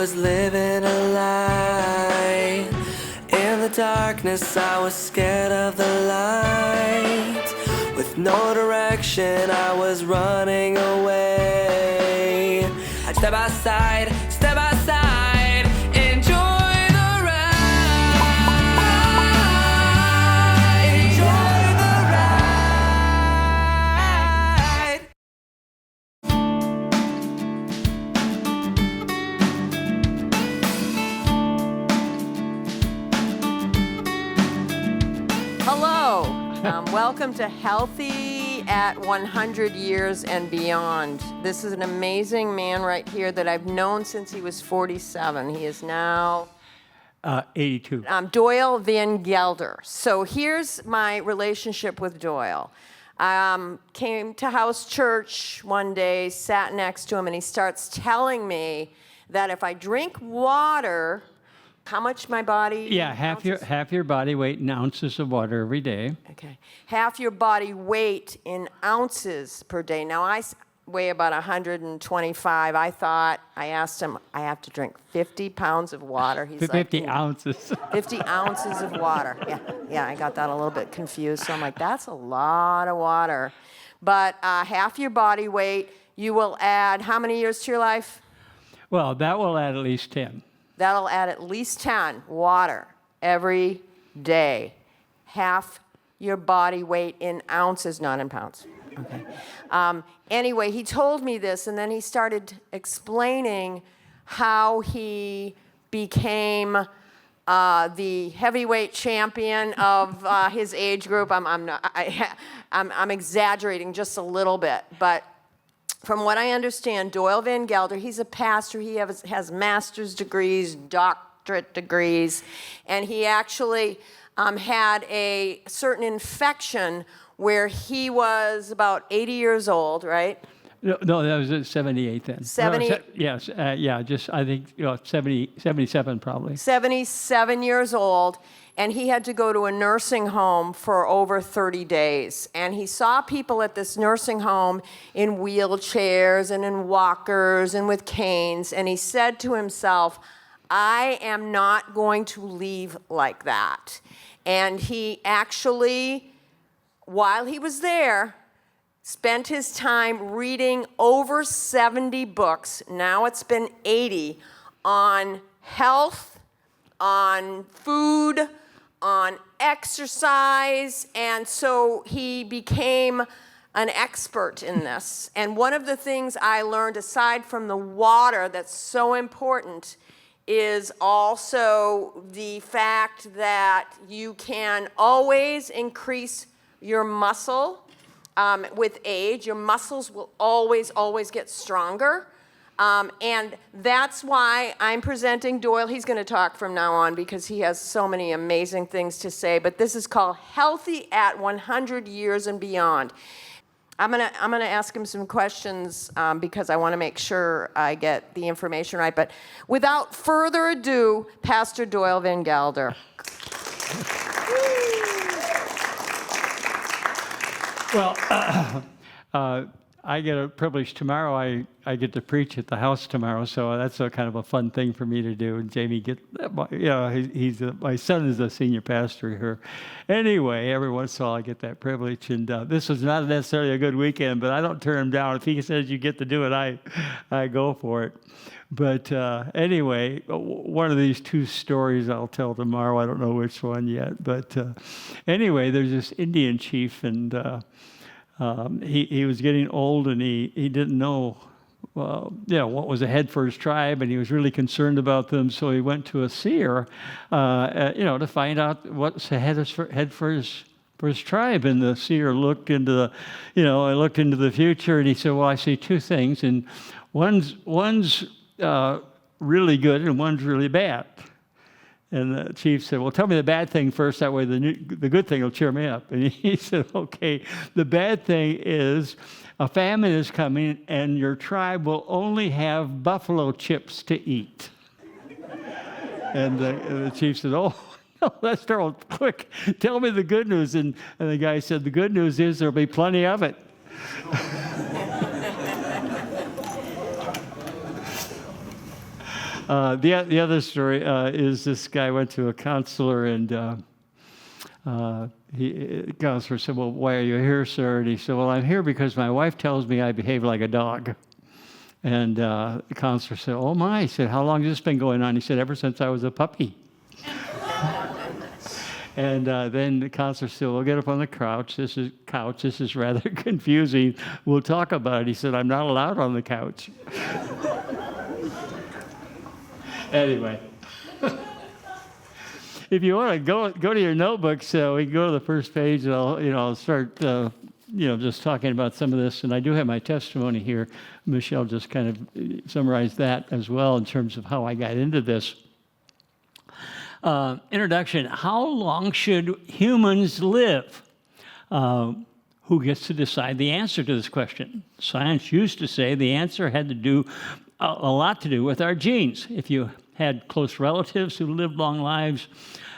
was living a lie. In the darkness, I was scared of the light. With no direction, I was running away. I'd step outside, enjoy the ride. Enjoy the ride. Hello, welcome to Healthy at 100 Years and Beyond. This is an amazing man right here that I've known since he was 47. He is now 82. Doyal VanGelder. So here's my relationship with Doyal. Came to house church one day, sat next to him, and he starts telling me that if I drink water, how much my body? Yeah, half your body weight in ounces of water every day. Okay. Half your body weight in ounces per day. Now, I weigh about 125. I asked him, I have to drink 50 pounds of water. He's 50 like, ounces. 50 ounces of water. Yeah, I got that a little bit confused. So I'm like, that's a lot of water. But half your body weight, you will add how many years to your life? Well, that will add at least 10. That'll add at least 10 water every day. Half your body weight in ounces, not in pounds. Okay. Anyway, he told me this, and then he started explaining how he became the heavyweight champion of his age group. I'm exaggerating just a little bit, but from what I understand, Doyal VanGelder, he's a pastor. He has master's degrees, doctorate degrees, and he actually had a certain infection where he was about 80 years old, right? No, that was at 78 then. 70? Yes, just I think 70, 77 probably. 77 years old, and he had to go to a nursing home for over 30 days. And he saw people at this nursing home in wheelchairs and in walkers and with canes, and he said to himself, I am not going to leave like that. And he actually, while he was there, spent his time reading over 70 books, now it's been 80, on health, on food, on exercise, and so he became an expert in this. And one of the things I learned, aside from the water that's so important, is also the fact that you can always increase your muscle. With age, your muscles will always get stronger. And that's why I'm presenting Doyal. He's going to talk from now on because he has so many amazing things to say. But this is called Healthy at 100 Years and Beyond. I'm gonna ask him some questions because I want to make sure I get the information right. But without further ado, Pastor Doyal VanGelder. Well, I get a privilege tomorrow. I get to preach at the house tomorrow, so that's a kind of a fun thing for me to do. And Jamie my son is a senior pastor here. Anyway, every once in a while I get that privilege, and this was not necessarily a good weekend, but I don't turn him down. If he says you get to do it, I go for it. But anyway, one of these two stories I'll tell tomorrow. I don't know which one yet, but anyway, there's this Indian chief, and he was getting old, and he didn't know what was ahead for his tribe, and he was really concerned about them. So he went to a seer, to find out what's ahead for his tribe. And the seer looked into the future, and he said, "Well, I see two things, and one's really good, and one's really bad." And the chief said, "Well, tell me the bad thing first. That way the good thing will cheer me up." And he said, "Okay, the bad thing is a famine is coming, and your tribe will only have buffalo chips to eat." And the chief said, "Oh, no, that's terrible. Quick, tell me the good news." And the guy said, "The good news is there'll be plenty of it." The other story is this guy went to a counselor, and the counselor said, "Well, why are you here, sir?" And he said, "Well, I'm here because my wife tells me I behave like a dog." And the counselor said, "Oh my!" He said, "How long has this been going on?" He said, "Ever since I was a puppy." And then the counselor said, "Well, get up on the couch. This is rather confusing. We'll talk about it." He said, "I'm not allowed on the couch." Anyway, if you want to go to your notebooks, we can go to the first page, and I'll start just talking about some of this. And I do have my testimony here. Michelle just kind of summarized that as well in terms of how I got into this. Introduction. How long should humans live? Who gets to decide the answer to this question? Science used to say the answer had to do a lot to do with our genes. If you had close relatives who lived long lives,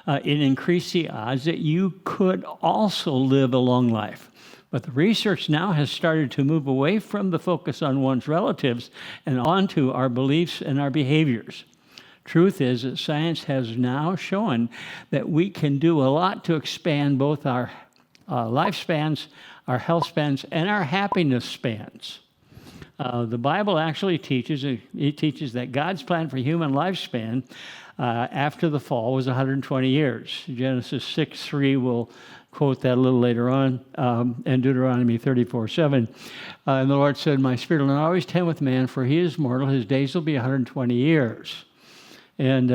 it increased the odds that you could also live a long life. But the research now has started to move away from the focus on one's relatives and onto our beliefs and our behaviors. Truth is that science has now shown that we can do a lot to expand both our lifespans, our health spans, and our happiness spans. The Bible actually teaches that God's plan for human lifespan after the fall was 120 years. Genesis 6:3 will quote that a little later on, and Deuteronomy 34:7. And the Lord said, "My spirit will not always tend with man, for he is mortal. His days will be 120 years." And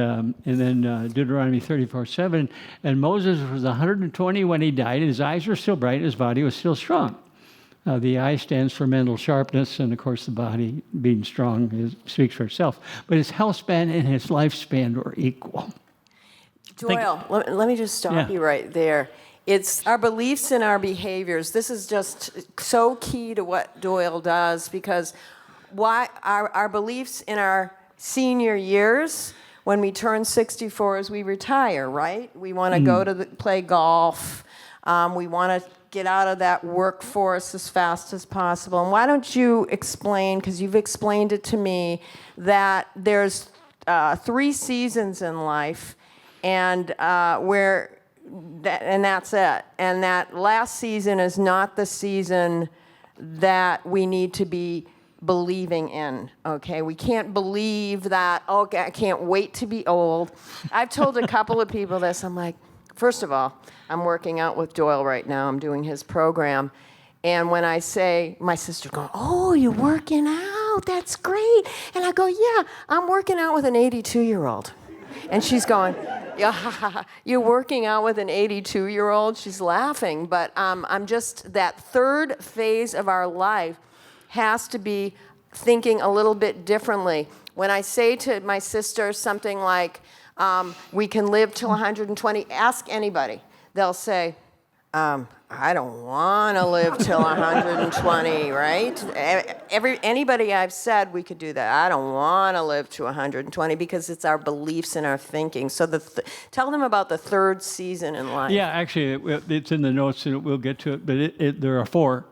then Deuteronomy 34:7. And Moses was 120 when he died. His eyes were still bright. His body was still strong. The eye stands for mental sharpness, and of course the body, being strong, speaks for itself. But his health span and his lifespan were equal. Doyle, let me just stop you right there. It's our beliefs and our behaviors. This is just so key to what Doyle does, because why our beliefs in our senior years, when we turn 64, is we retire, right? We want to go to play golf. We want to get out of that workforce as fast as possible. And why don't you explain, because you've explained it to me, that there's 3 seasons in life, and and that's it. And that last season is not the season that we need to be believing in, okay? We can't believe that, okay, I can't wait to be old. I've told a couple of people this. I'm like, first of all, I'm working out with Doyle right now. I'm doing his program. And when I say, my sister goes, "Oh, you're working out? That's great." And I go, "Yeah, I'm working out with an 82-year-old. And she's going, "Yeah, you're working out with an 82-year-old? She's laughing. But I'm just, that third phase of our life has to be thinking a little bit differently. When I say to my sister something like, we can live till 120, ask anybody. They'll say, I don't want to live till 120, right? Anybody I've said we could do that. I don't want to live to 120, because it's our beliefs and our thinking. So tell them about the third season in life. Yeah, actually, it's in the notes, and we'll get to it. But there are four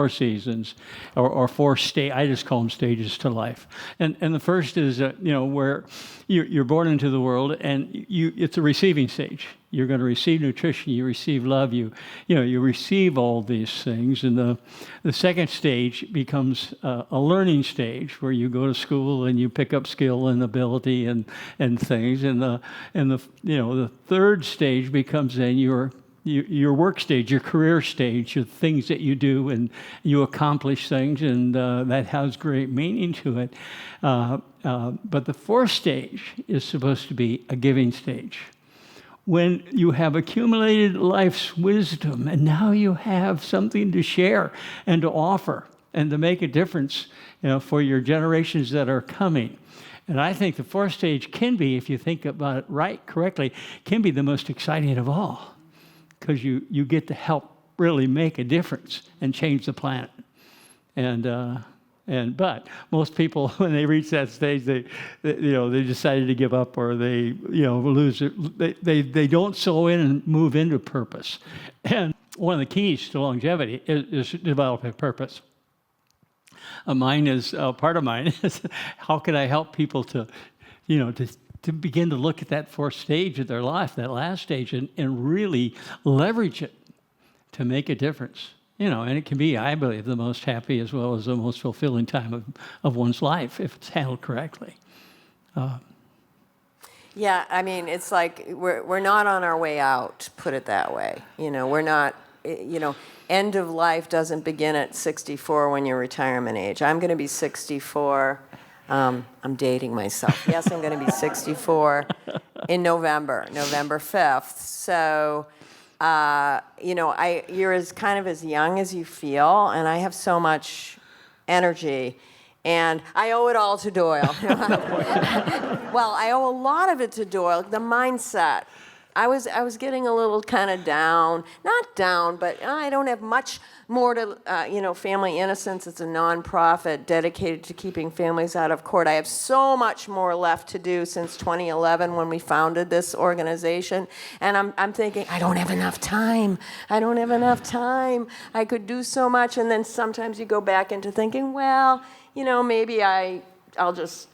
seasons, or 4 I just call them stages to life. And the first is where you're born into the world, and it's a receiving stage. You're going to receive nutrition, you receive love, you receive all these things. And the second stage becomes a learning stage, where you go to school and you pick up skill and ability and things. And the third stage becomes then your work stage, your career stage, your things that you do, and you accomplish things, and that has great meaning to it. But the fourth stage is supposed to be a giving stage, when you have accumulated life's wisdom, and now you have something to share and to offer and to make a difference, for your generations that are coming. And I think the fourth stage can be, if you think about it correctly, can be the most exciting of all, because you get to help really make a difference and change the planet. But most people, when they reach that stage, they decided to give up, or they lose it. They don't sow in and move into purpose. And one of the keys to longevity is developing purpose. Part of mine is how can I help people to to begin to look at that fourth stage of their life, that last stage, and really leverage it to make a difference. And it can be, I believe, the most happy as well as the most fulfilling time of one's life if it's handled correctly. Yeah, I mean, it's like we're not on our way out, put it that way. We're not, end of life doesn't begin at 64 when you're retirement age. I'm going to be 64. I'm dating myself. Yes, I'm going to be 64 in November 5th. So, you're as young as you feel, and I have so much energy. And I owe it all to Doyal. Well, I owe a lot of it to Doyal. The mindset. I was getting a little kind of down. Not down, but I don't have much more to, Family Innocence. It's a nonprofit dedicated to keeping families out of court. I have so much more left to do since 2011 when we founded this organization. And I'm thinking, I don't have enough time. I could do so much. And then sometimes you go back into thinking, well, maybe I'll just,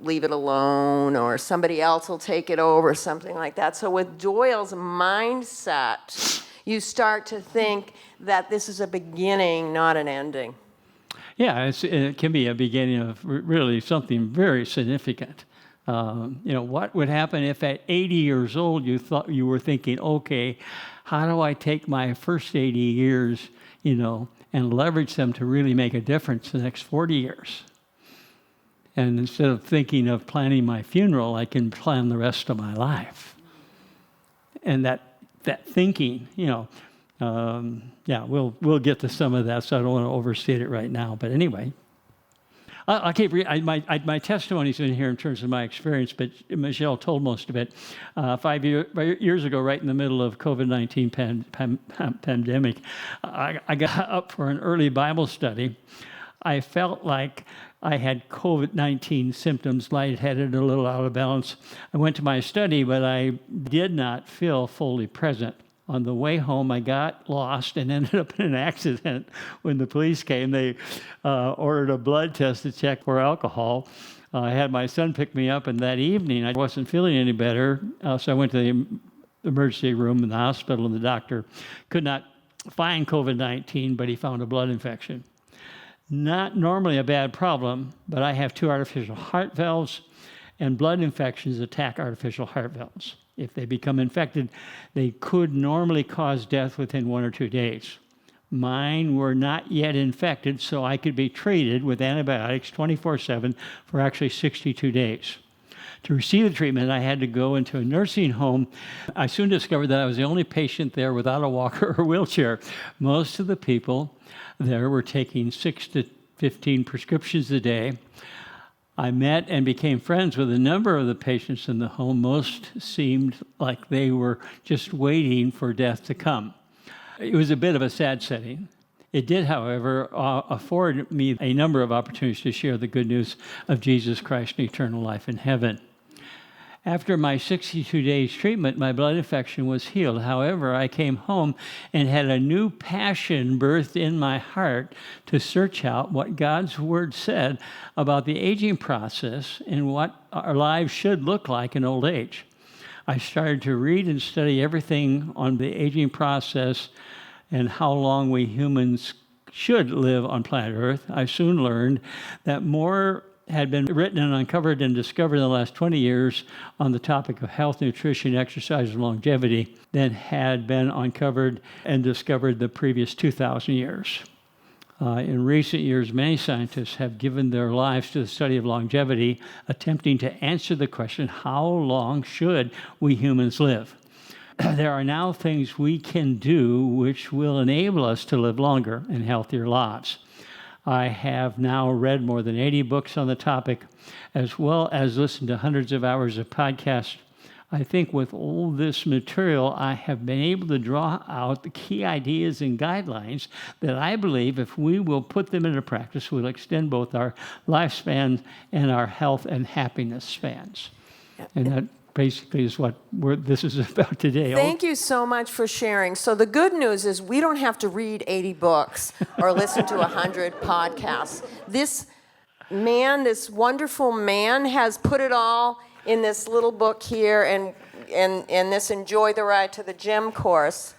leave it alone, or somebody else will take it over, something like that. So with Doyal's mindset, you start to think that this is a beginning, not an ending. Yeah, it can be a beginning of really something very significant. What would happen if at 80 years old you were thinking, okay, how do I take my first 80 years, and leverage them to really make a difference the next 40 years? And instead of thinking of planning my funeral, I can plan the rest of my life. And that thinking, we'll get to some of that, so I don't want to overstate it right now. But anyway, I keep my testimony's in here in terms of my experience, but Michelle told most of it. 5 years ago, right in the middle of COVID-19 pandemic, I got up for an early Bible study. I felt like I had COVID-19 symptoms, lightheaded, a little out of balance. I went to my study, but I did not feel fully present. On the way home, I got lost and ended up in an accident. When the police came, they ordered a blood test to check for alcohol. I had my son pick me up, and that evening I wasn't feeling any better, so I went to the emergency room in the hospital, and the doctor could not find COVID-19, but he found a blood infection. Not normally a bad problem, but I have 2 artificial heart valves, and blood infections attack artificial heart valves. If they become infected, they could normally cause death within 1 or 2 days. Mine were not yet infected, so I could be treated with antibiotics 24/7 for actually 62 days. To receive the treatment, I had to go into a nursing home. I soon discovered that I was the only patient there without a walker or wheelchair. Most of the people there were taking 6 to 15 prescriptions a day. I met and became friends with a number of the patients in the home. Most seemed like they were just waiting for death to come. It was a bit of a sad setting. It did, however, afford me a number of opportunities to share the good news of Jesus Christ and eternal life in heaven. After my 62 days treatment, my blood infection was healed. However, I came home and had a new passion birthed in my heart to search out what God's Word said about the aging process and what our lives should look like in old age. I started to read and study everything on the aging process and how long we humans should live on planet Earth. I soon learned that more had been written and uncovered and discovered in the last 20 years on the topic of health, nutrition, exercise, and longevity than had been uncovered and discovered the previous 2,000 years. In recent years, many scientists have given their lives to the study of longevity, attempting to answer the question, how long should we humans live? There are now things we can do which will enable us to live longer and healthier lives. I have now read more than 80 books on the topic, as well as listened to hundreds of hours of podcasts. I think with all this material, I have been able to draw out the key ideas and guidelines that I believe, if we will put them into practice, will extend both our lifespan and our health and happiness spans. And that basically is what this is about today. Thank you so much for sharing. So the good news is we don't have to read 80 books or listen to 100 podcasts. This man, this wonderful man, has put it all in this little book here, and this Enjoy the Ride to the Gym course.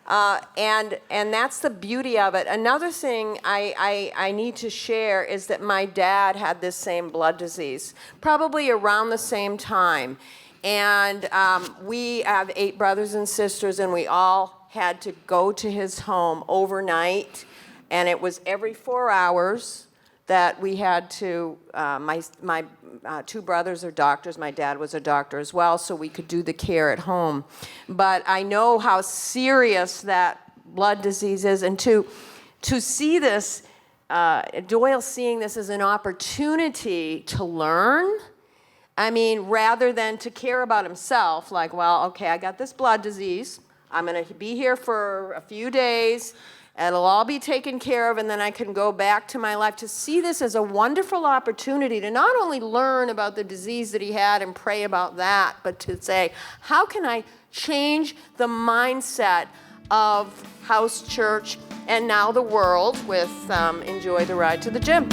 And that's the beauty of it. Another thing I need to share is that my dad had this same blood disease, probably around the same time. And we have 8 brothers and sisters, and we all had to go to his home overnight. And it was every 4 hours that we had to, my 2 brothers are doctors, my dad was a doctor as well, so we could do the care at home. But I know how serious that blood disease is, and to see this, Doyle seeing this as an opportunity to learn, I mean, rather than to care about himself, like, well, okay, I got this blood disease, I'm gonna be here for a few days, it'll all be taken care of, and then I can go back to my life. To see this as a wonderful opportunity to not only learn about the disease that he had and pray about that, but to say, how can I change the mindset of house church and now the world with Enjoy the Ride to the Gym.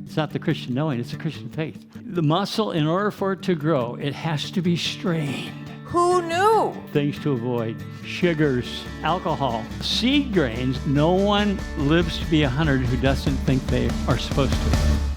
It's not the Christian knowing, it's the Christian faith. The muscle, in order for it to grow, it has to be strained. Who knew? Things to avoid: sugars, alcohol, seed grains. No one lives to be 100 who doesn't think they are supposed to.